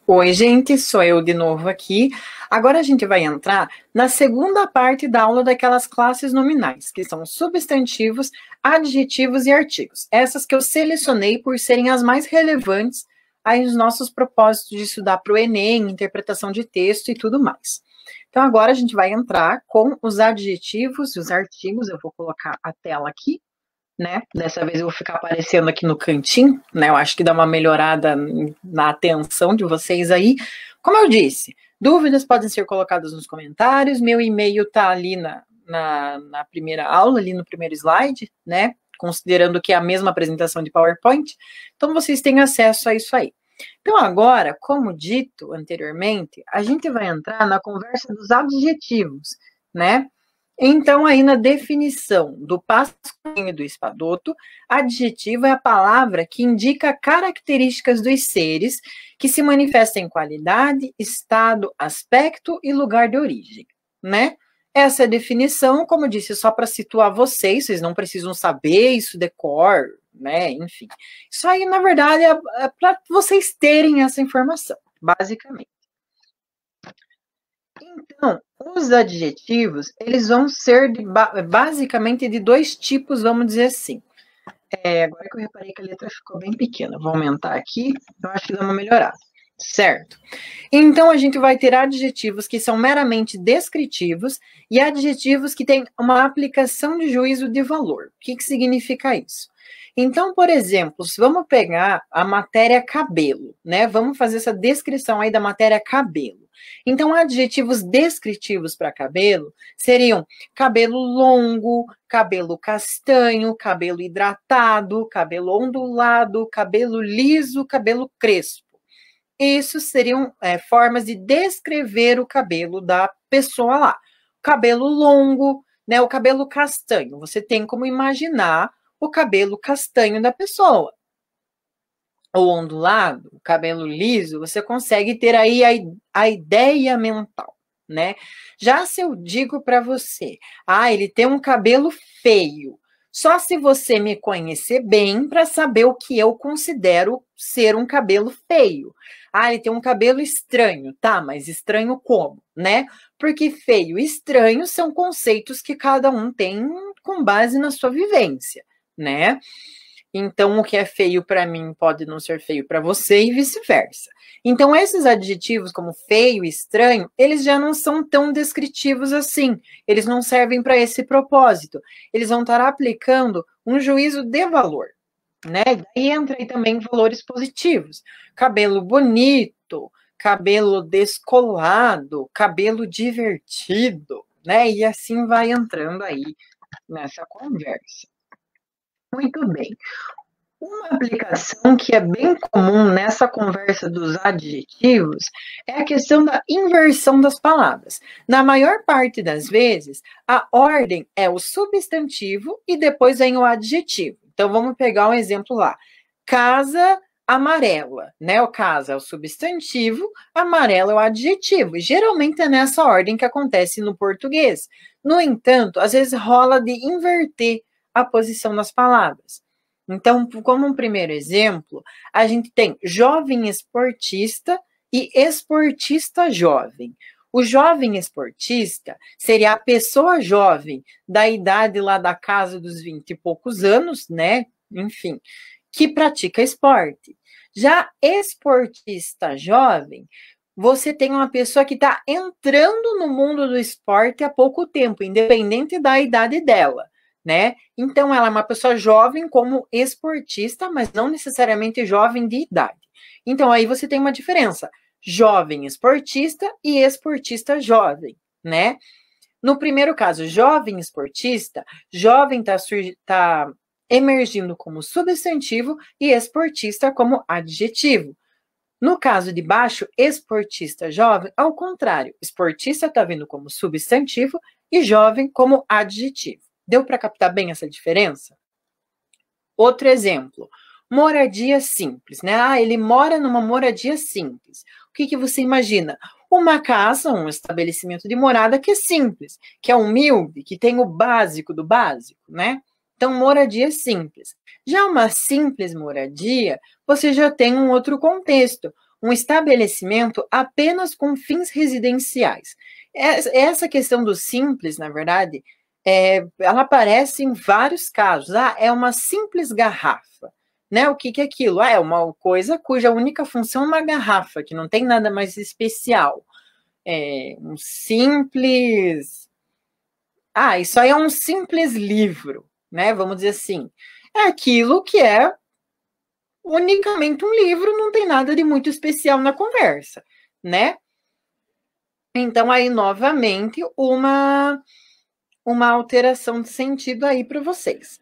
Oi, gente, sou eu de novo aqui. Agora a gente vai entrar na segunda parte da aula daquelas classes nominais, que são substantivos, adjetivos e artigos. Essas que eu selecionei por serem as mais relevantes aí nos nossos propósitos de estudar para o Enem, interpretação de texto e tudo mais. Então agora a gente vai entrar com os adjetivos e os artigos. Eu vou colocar a tela aqui, né? Dessa vez eu vou ficar aparecendo aqui no cantinho, né? Eu acho que dá uma melhorada na atenção de vocês aí. Como eu disse, dúvidas podem ser colocadas nos comentários. Meu e-mail tá ali na primeira aula, ali no primeiro slide, né? Considerando que é a mesma apresentação de PowerPoint. Então, vocês têm acesso a isso aí. Então, agora, como dito anteriormente, a gente vai entrar na conversa dos adjetivos, né? Então, aí na definição do Pasquim e do Espadoto, adjetivo é a palavra que indica características dos seres que se manifestam em qualidade, estado, aspecto e lugar de origem, né? Essa é a definição, como eu disse, só para situar vocês não precisam saber isso de cor, né? Enfim, isso aí, na verdade, é para vocês terem essa informação, basicamente. Então, os adjetivos, eles vão ser basicamente de dois tipos, vamos dizer assim. Agora que eu reparei que a letra ficou bem pequena, vou aumentar aqui, eu acho que dá uma melhorada, certo? Então, a gente vai ter adjetivos que são meramente descritivos e adjetivos que têm uma aplicação de juízo de valor. O que significa isso? Então, por exemplo, se vamos pegar a matéria cabelo, né? Vamos fazer essa descrição aí da matéria cabelo. Então, adjetivos descritivos para cabelo seriam cabelo longo, cabelo castanho, cabelo hidratado, cabelo ondulado, cabelo liso, cabelo crespo. Isso seriam formas de descrever o cabelo da pessoa lá. Cabelo longo, né? O cabelo castanho. Você tem como imaginar o cabelo castanho da pessoa. O ondulado, o cabelo liso, você consegue ter aí a ideia mental, né? Já se eu digo para você, ele tem um cabelo feio, só se você me conhecer bem para saber o que eu considero ser um cabelo feio. Ele tem um cabelo estranho, tá? Mas estranho como, né? Porque feio e estranho são conceitos que cada um tem com base na sua vivência, né? Então, o que é feio para mim pode não ser feio para você e vice-versa. Então, esses adjetivos como feio e estranho, eles já não são tão descritivos assim. Eles não servem para esse propósito. Eles vão estar aplicando um juízo de valor, né? Daí entra aí também valores positivos. Cabelo bonito, cabelo descolado, cabelo divertido, né? E assim vai entrando aí nessa conversa. Muito bem. Uma aplicação que é bem comum nessa conversa dos adjetivos é a questão da inversão das palavras. Na maior parte das vezes, a ordem é o substantivo e depois vem o adjetivo. Então, vamos pegar um exemplo lá. Casa amarela, né? O casa é o substantivo, amarelo é o adjetivo. E geralmente é nessa ordem que acontece no português. No entanto, às vezes rola de inverter a posição das palavras. Então, como um primeiro exemplo, a gente tem jovem esportista e esportista jovem. O jovem esportista seria a pessoa jovem da idade lá da casa dos 20 e poucos anos, né? Enfim, que pratica esporte. Já esportista jovem, você tem uma pessoa que está entrando no mundo do esporte há pouco tempo, independente da idade dela, né? Então, ela é uma pessoa jovem como esportista, mas não necessariamente jovem de idade. Então, aí você tem uma diferença. Jovem esportista e esportista jovem, né? No primeiro caso, jovem esportista, jovem tá emergindo como substantivo e esportista como adjetivo. No caso de baixo, esportista jovem, ao contrário, esportista está vindo como substantivo e jovem como adjetivo. Deu para captar bem essa diferença? Outro exemplo, moradia simples, né? Ele mora numa moradia simples. O que você imagina? Uma casa, um estabelecimento de morada que é simples, que é humilde, que tem o básico do básico, né? Então, moradia simples. Já uma simples moradia, você já tem um outro contexto. um estabelecimento apenas com fins residenciais. Essa questão do simples, na verdade, ela aparece em vários casos. É uma simples garrafa. Né? O que é aquilo? É uma coisa cuja única função é uma garrafa, que não tem nada mais especial. Um simples... isso aí é um simples livro, né? Vamos dizer assim. É aquilo que é unicamente um livro, não tem nada de muito especial na conversa, né? Então, aí, novamente, uma alteração de sentido aí para vocês.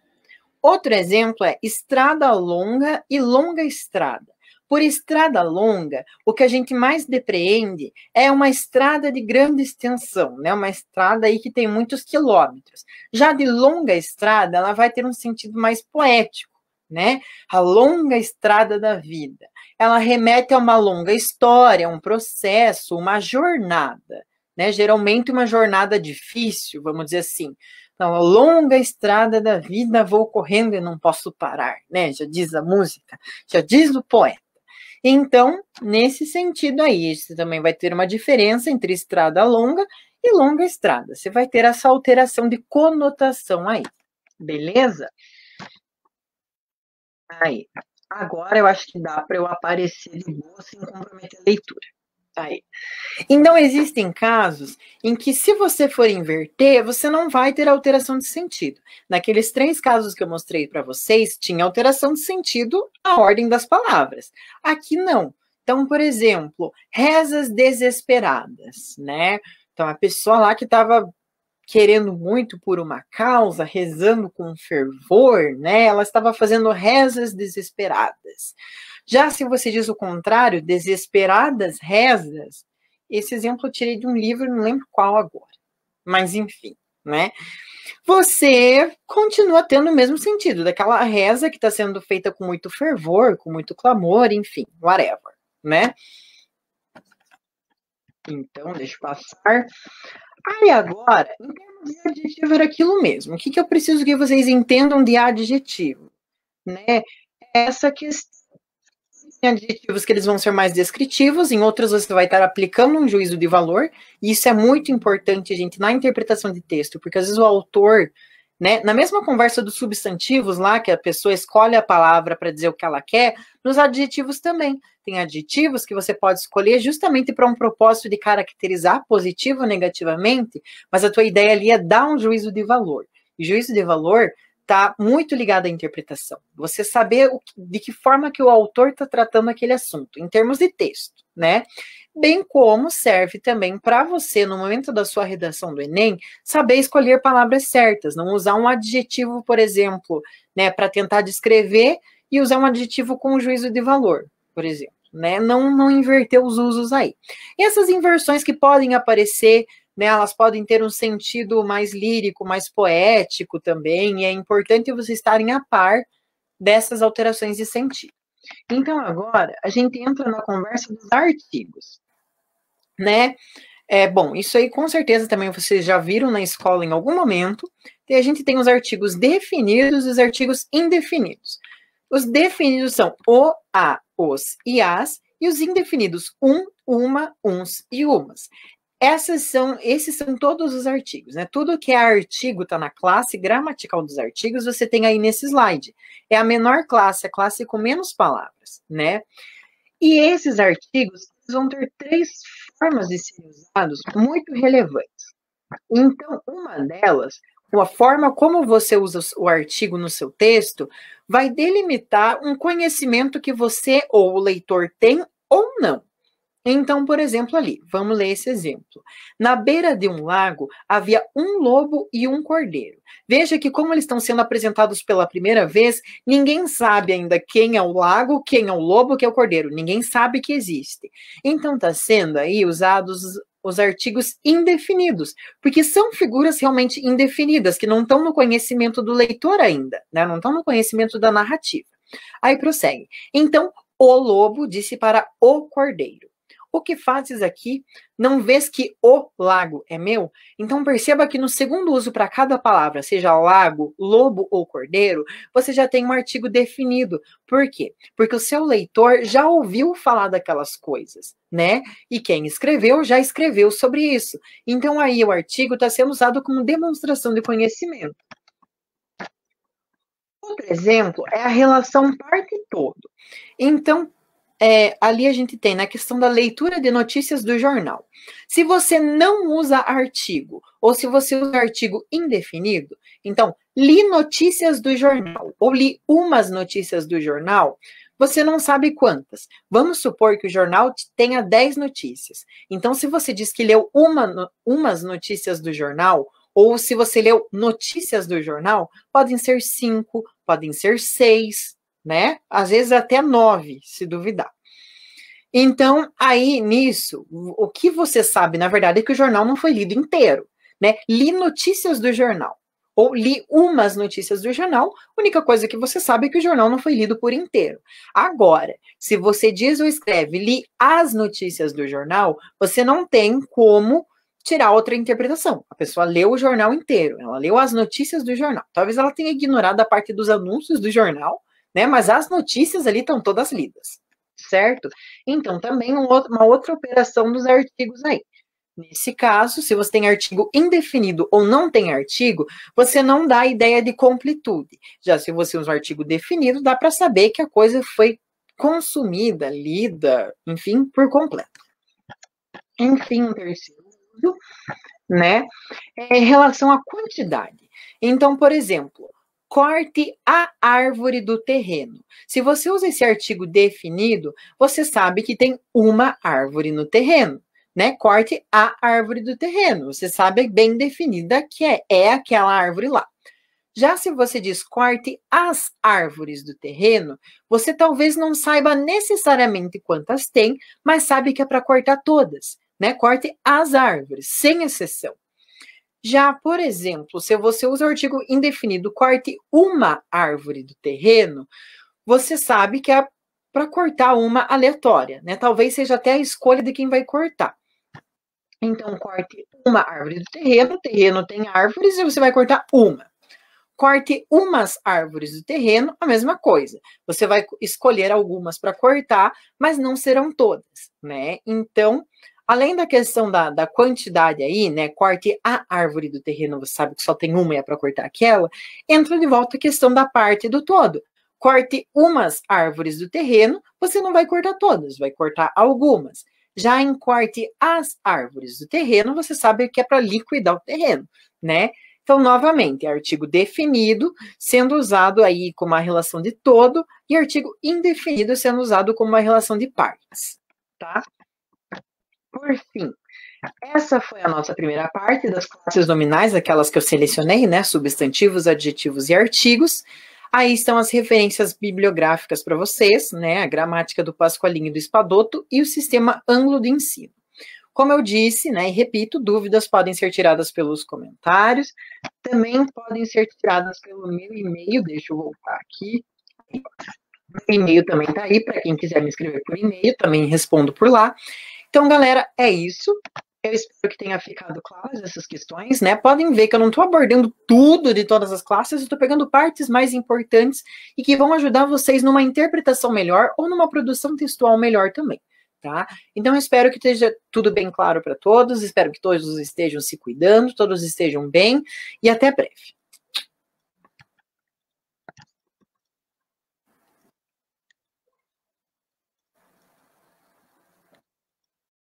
Outro exemplo é estrada longa e longa estrada. Por estrada longa, o que a gente mais depreende é uma estrada de grande extensão, né? Uma estrada aí que tem muitos quilômetros. Já de longa estrada, ela vai ter um sentido mais poético, né? A longa estrada da vida. Ela remete a uma longa história, um processo, uma jornada, né? Geralmente uma jornada difícil, vamos dizer assim. Então, a longa estrada da vida vou correndo e não posso parar, né? Já diz a música, já diz o poeta. Então, nesse sentido aí, você também vai ter uma diferença entre estrada longa e longa estrada. Você vai ter essa alteração de conotação aí, beleza? Aí, agora eu acho que dá para eu aparecer de boa sem comprometer a leitura. Aí. Então, existem casos em que, se você for inverter, você não vai ter alteração de sentido. Naqueles 3 casos que eu mostrei para vocês, tinha alteração de sentido a ordem das palavras. Aqui, não. Então, por exemplo, rezas desesperadas, né? Então, a pessoa lá que estava querendo muito por uma causa, rezando com fervor, né? Ela estava fazendo rezas desesperadas. Já se você diz o contrário, desesperadas rezas, esse exemplo eu tirei de um livro, não lembro qual agora. Mas, enfim, né? Você continua tendo o mesmo sentido, daquela reza que está sendo feita com muito fervor, com muito clamor, enfim, whatever, né? Então, deixa eu passar. Aí, agora, em termos de adjetivo, era aquilo mesmo. O que eu preciso que vocês entendam de adjetivo? Né? Essa questão. Tem adjetivos que eles vão ser mais descritivos, em outros você vai estar aplicando um juízo de valor, e isso é muito importante, gente, na interpretação de texto, porque às vezes o autor, né, na mesma conversa dos substantivos lá, que a pessoa escolhe a palavra para dizer o que ela quer, nos adjetivos também. Tem adjetivos que você pode escolher justamente para um propósito de caracterizar positivo ou negativamente, mas a tua ideia ali é dar um juízo de valor. E juízo de valor está muito ligado à interpretação. Você saber de que forma que o autor está tratando aquele assunto, em termos de texto, né? Bem como serve também para você, no momento da sua redação do Enem, saber escolher palavras certas, não usar um adjetivo, por exemplo, né, para tentar descrever e usar um adjetivo com juízo de valor, por exemplo, né? Não inverter os usos aí. E essas inversões que podem aparecer, né, elas podem ter um sentido mais lírico, mais poético também, e é importante vocês estarem a par dessas alterações de sentido. Então, agora, a gente entra na conversa dos artigos, né? Bom, isso aí com certeza também vocês já viram na escola em algum momento, e a gente tem os artigos definidos e os artigos indefinidos. Os definidos são o, a, os e as, e os indefinidos, uma, uns e umas. Esses são todos os artigos, né? Tudo que é artigo está na classe gramatical dos artigos, você tem aí nesse slide. É a menor classe, a classe com menos palavras, né? E esses artigos vão ter 3 formas de serem usados muito relevantes. Então, uma delas, a forma como você usa o artigo no seu texto, vai delimitar um conhecimento que você ou o leitor tem ou não. Então, por exemplo, ali, vamos ler esse exemplo. Na beira de um lago, havia um lobo e um cordeiro. Veja que, como eles estão sendo apresentados pela primeira vez, ninguém sabe ainda quem é o lago, quem é o lobo, quem é o cordeiro. Ninguém sabe que existe. Então, está sendo aí usados os artigos indefinidos, porque são figuras realmente indefinidas, que não estão no conhecimento do leitor ainda, né? Não estão no conhecimento da narrativa. Aí prossegue. Então, o lobo disse para o cordeiro. O que fazes aqui? Não vês que o lago é meu? Então perceba que no segundo uso para cada palavra, seja lago, lobo ou cordeiro, você já tem um artigo definido. Por quê? Porque o seu leitor já ouviu falar daquelas coisas, né? E quem escreveu já escreveu sobre isso. Então aí o artigo está sendo usado como demonstração de conhecimento. Outro exemplo é a relação parte e todo. Então, ali a gente tem na questão da leitura de notícias do jornal. Se você não usa artigo, ou se você usa artigo indefinido, então, li notícias do jornal, ou li umas notícias do jornal, você não sabe quantas. Vamos supor que o jornal tenha 10 notícias. Então, se você diz que leu umas notícias do jornal, ou se você leu notícias do jornal, podem ser 5, podem ser 6, né? Às vezes até 9, se duvidar. Então, aí nisso, o que você sabe, na verdade, é que o jornal não foi lido inteiro, né? Li notícias do jornal, ou li umas notícias do jornal, a única coisa que você sabe é que o jornal não foi lido por inteiro. Agora, se você diz ou escreve, li as notícias do jornal, você não tem como tirar outra interpretação. A pessoa leu o jornal inteiro, ela leu as notícias do jornal. Talvez ela tenha ignorado a parte dos anúncios do jornal, né? Mas as notícias ali estão todas lidas, certo? Então, também uma outra operação dos artigos aí. Nesse caso, se você tem artigo indefinido ou não tem artigo, você não dá a ideia de completude. Já se você usa um artigo definido, dá para saber que a coisa foi consumida, lida, enfim, por completo. Enfim, um terceiro uso, né, é em relação à quantidade. Então, por exemplo, corte a árvore do terreno. Se você usa esse artigo definido, você sabe que tem uma árvore no terreno, né? Corte a árvore do terreno. Você sabe bem definida que é aquela árvore lá. Já se você diz corte as árvores do terreno, você talvez não saiba necessariamente quantas tem, mas sabe que é para cortar todas, né? Corte as árvores, sem exceção. Já, por exemplo, se você usa o artigo indefinido, corte uma árvore do terreno, você sabe que é para cortar uma aleatória, né? Talvez seja até a escolha de quem vai cortar. Então, corte uma árvore do terreno, o terreno tem árvores e você vai cortar uma. Corte umas árvores do terreno, a mesma coisa. Você vai escolher algumas para cortar, mas não serão todas, né? Então, além da questão da quantidade aí, né? Corte a árvore do terreno, você sabe que só tem uma e é para cortar aquela, entra de volta a questão da parte do todo. Corte umas árvores do terreno, você não vai cortar todas, vai cortar algumas. Já em corte as árvores do terreno, você sabe que é para liquidar o terreno, né? Então, novamente, artigo definido sendo usado aí como uma relação de todo e artigo indefinido sendo usado como uma relação de partes, tá? Por fim, essa foi a nossa primeira parte das classes nominais, aquelas que eu selecionei, né? Substantivos, adjetivos e artigos. Aí estão as referências bibliográficas para vocês, né? A gramática do Pascoalinho e do Espadoto e o sistema ângulo de ensino. Como eu disse, né, e repito, dúvidas podem ser tiradas pelos comentários, também podem ser tiradas pelo meu e-mail, deixa eu voltar aqui. O e-mail também está aí, para quem quiser me escrever por e-mail, também respondo por lá. Então, galera, é isso. Eu espero que tenha ficado claras essas questões, né? Podem ver que eu não estou abordando tudo de todas as classes, eu estou pegando partes mais importantes e que vão ajudar vocês numa interpretação melhor ou numa produção textual melhor também. Tá? Então, eu espero que esteja tudo bem claro para todos, espero que todos estejam se cuidando, todos estejam bem, e até breve.